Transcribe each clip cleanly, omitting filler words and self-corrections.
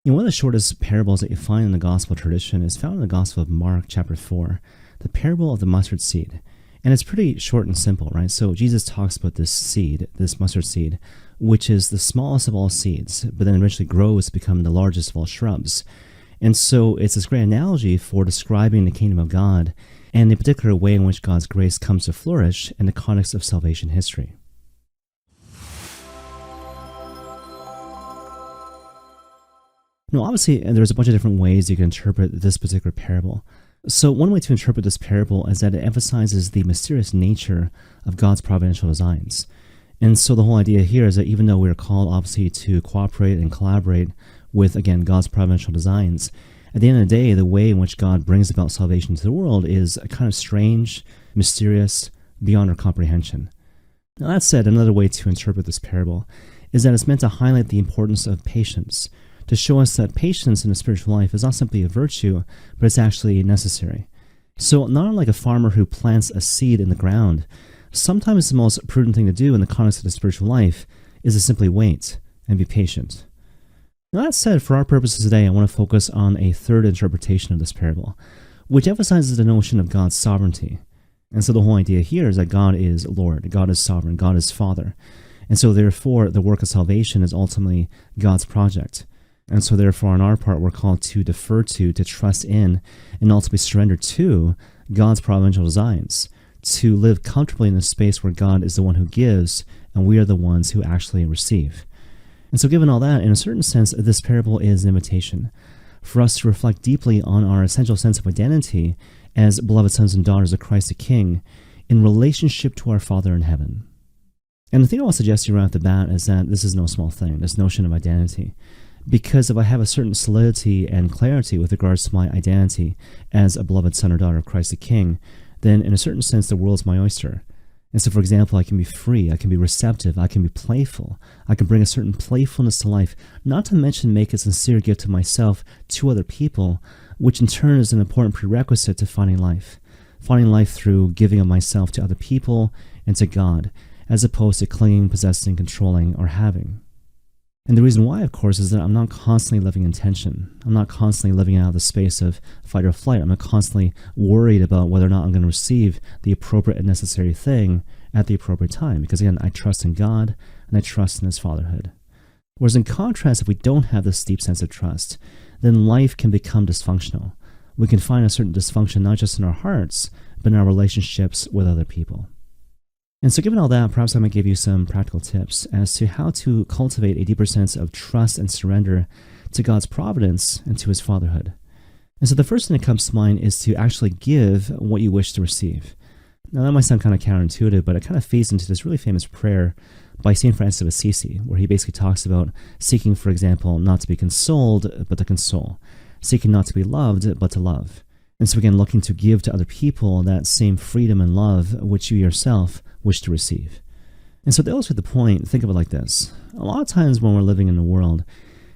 One of the shortest parables that you find in the gospel tradition is found in the Gospel of Mark, chapter 4, the parable of the mustard seed. And it's pretty short and simple, right? So Jesus talks about this seed, this mustard seed, which is the smallest of all seeds, but then eventually grows to become the largest of all shrubs. And so it's this great analogy for describing the kingdom of God and the particular way in which God's grace comes to flourish in the context of salvation history. Now, obviously, there's a bunch of different ways you can interpret this particular parable. So one way to interpret this parable is that it emphasizes the mysterious nature of God's providential designs. And so the whole idea here is that even though we're called, obviously, to cooperate and collaborate with, again, God's providential designs, at the end of the day, the way in which God brings about salvation to the world is kind of strange, mysterious, beyond our comprehension. Now, that said, another way to interpret this parable is that it's meant to highlight the importance of patience, to show us that patience in the spiritual life is not simply a virtue, but it's actually necessary. So not unlike a farmer who plants a seed in the ground, sometimes the most prudent thing to do in the context of the spiritual life is to simply wait and be patient. Now, that said, for our purposes today, I want to focus on a third interpretation of this parable, which emphasizes the notion of God's sovereignty. And so the whole idea here is that God is Lord, God is sovereign, God is Father. And so therefore, the work of salvation is ultimately God's project. And so therefore, on our part, we're called to defer to trust in, and ultimately surrender to God's providential designs, to live comfortably in a space where God is the one who gives, and we are the ones who actually receive. And so given all that, in a certain sense, this parable is an invitation for us to reflect deeply on our essential sense of identity as beloved sons and daughters of Christ the King in relationship to our Father in heaven. And the thing I want to suggest to you right off the bat is that this is no small thing, this notion of identity. Because if I have a certain solidity and clarity with regards to my identity as a beloved son or daughter of Christ the King, then in a certain sense, the world's my oyster. And so, for example, I can be free, I can be receptive, I can be playful, I can bring a certain playfulness to life, not to mention make a sincere gift to myself, to other people, which in turn is an important prerequisite to finding life through giving of myself to other people and to God, as opposed to clinging, possessing, controlling, or having. And the reason why, of course, is that I'm not constantly living in tension. I'm not constantly living out of the space of fight or flight. I'm not constantly worried about whether or not I'm going to receive the appropriate and necessary thing at the appropriate time. Because again, I trust in God and I trust in His fatherhood. Whereas in contrast, if we don't have this deep sense of trust, then life can become dysfunctional. We can find a certain dysfunction not just in our hearts, but in our relationships with other people. And so given all that, perhaps I'm going to give you some practical tips as to how to cultivate a deeper sense of trust and surrender to God's providence and to His fatherhood. And so the first thing that comes to mind is to actually give what you wish to receive. Now that might sound kind of counterintuitive, but it kind of feeds into this really famous prayer by St. Francis of Assisi, where he basically talks about seeking, for example, not to be consoled, but to console. Seeking not to be loved, but to love. And so again, looking to give to other people that same freedom and love which you yourself wish to receive. And so to illustrate the point, think of it like this. A lot of times when we're living in the world,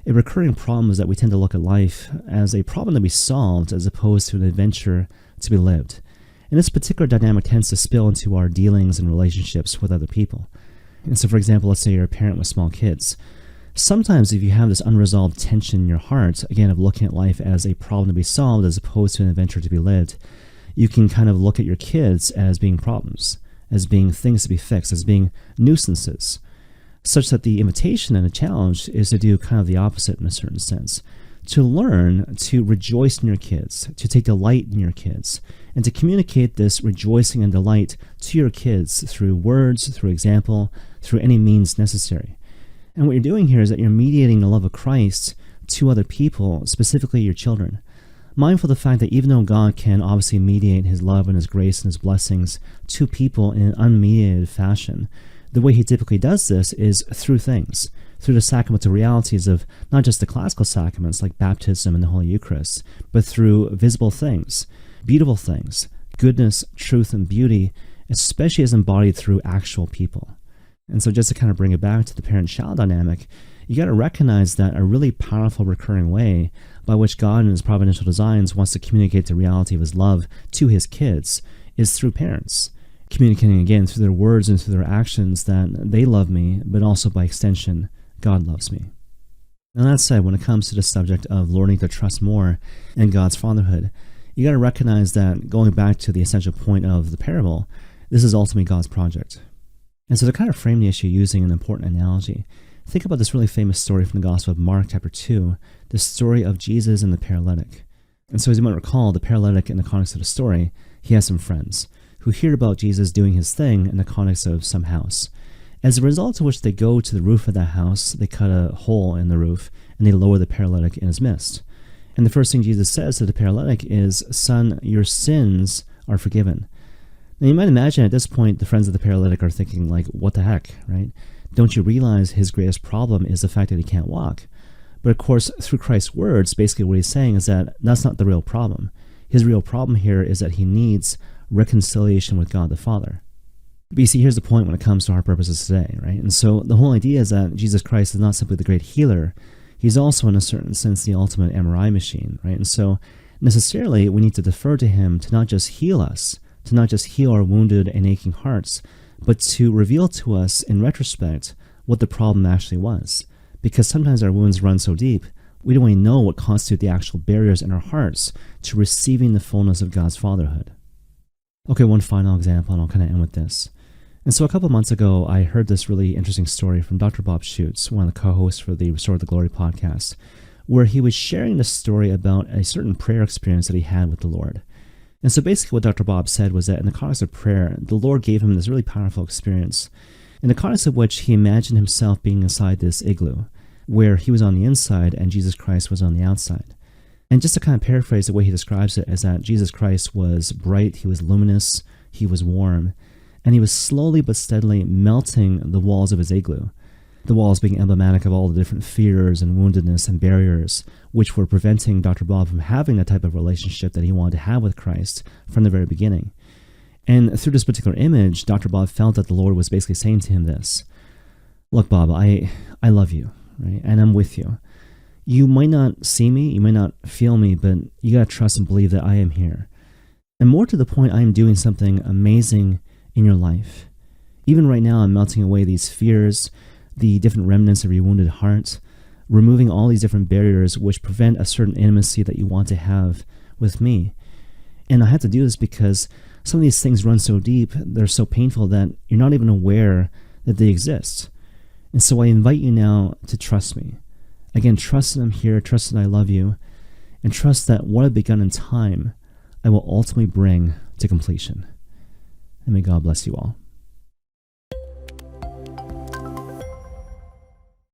a recurring problem is that we tend to look at life as a problem to be solved as opposed to an adventure to be lived. And this particular dynamic tends to spill into our dealings and relationships with other people. And so, for example, let's say you're a parent with small kids. Sometimes if you have this unresolved tension in your heart, again, of looking at life as a problem to be solved as opposed to an adventure to be lived, you can kind of look at your kids as being problems, as being things to be fixed, as being nuisances, such that the invitation and the challenge is to do kind of the opposite in a certain sense, to learn to rejoice in your kids, to take delight in your kids, and to communicate this rejoicing and delight to your kids through words, through example, through any means necessary. And what you're doing here is that you're mediating the love of Christ to other people, specifically your children. Mindful of the fact that even though God can obviously mediate His love and His grace and His blessings to people in an unmediated fashion, the way He typically does this is through things, through the sacramental realities of not just the classical sacraments like baptism and the Holy Eucharist, but through visible things, beautiful things, goodness, truth, and beauty, especially as embodied through actual people. And so just to kind of bring it back to the parent-child dynamic, you got to recognize that a really powerful recurring way by which God in His providential designs wants to communicate the reality of His love to His kids is through parents, communicating again through their words and through their actions that they love me, but also by extension, God loves me. Now that said, when it comes to the subject of learning to trust more in God's fatherhood, you got to recognize that going back to the essential point of the parable, this is ultimately God's project. And so to kind of frame the issue using an important analogy, think about this really famous story from the Gospel of Mark chapter 2, the story of Jesus and the paralytic. And so as you might recall, the paralytic in the context of the story, he has some friends who hear about Jesus doing his thing in the context of some house. As a result of which they go to the roof of that house, they cut a hole in the roof, and they lower the paralytic in his midst. And the first thing Jesus says to the paralytic is, "Son, your sins are forgiven." Now you might imagine at this point the friends of the paralytic are thinking like, what the heck, right? Don't you realize his greatest problem is the fact that he can't walk? But of course, through Christ's words, basically what he's saying is that that's not the real problem. His real problem here is that he needs reconciliation with God the Father. But you see, here's the point when it comes to our purposes today, right? And so the whole idea is that Jesus Christ is not simply the great healer, he's also in a certain sense the ultimate MRI machine, right? And so necessarily we need to defer to him to not just heal us, to not just heal our wounded and aching hearts, but to reveal to us in retrospect what the problem actually was. Because sometimes our wounds run so deep, we don't even know what constitute the actual barriers in our hearts to receiving the fullness of God's fatherhood. Okay, one final example, and I'll kind of end with this. And so a couple months ago, I heard this really interesting story from Dr. Bob Schutz, one of the co-hosts for the Restore the Glory podcast, where he was sharing the story about a certain prayer experience that he had with the Lord. And so basically what Dr. Bob said was that in the context of prayer, the Lord gave him this really powerful experience, in the context of which he imagined himself being inside this igloo, where he was on the inside and Jesus Christ was on the outside. And just to kind of paraphrase the way he describes it is that Jesus Christ was bright, he was luminous, he was warm, and he was slowly but steadily melting the walls of his igloo. The walls being emblematic of all the different fears and woundedness and barriers which were preventing Dr. Bob from having the type of relationship that he wanted to have with Christ from the very beginning. And through this particular image, Dr. Bob felt that the Lord was basically saying to him this: "Look, Bob, I love you, right? And I'm with you. You might not see me, you might not feel me, but you gotta trust and believe that I am here. And more to the point, I am doing something amazing in your life. Even right now, I'm melting away these fears, the different remnants of your wounded heart, removing all these different barriers which prevent a certain intimacy that you want to have with me. And I have to do this because some of these things run so deep, they're so painful that you're not even aware that they exist. And so I invite you now to trust me. Again, trust that I'm here, trust that I love you, and trust that what I've begun in time, I will ultimately bring to completion." And may God bless you all.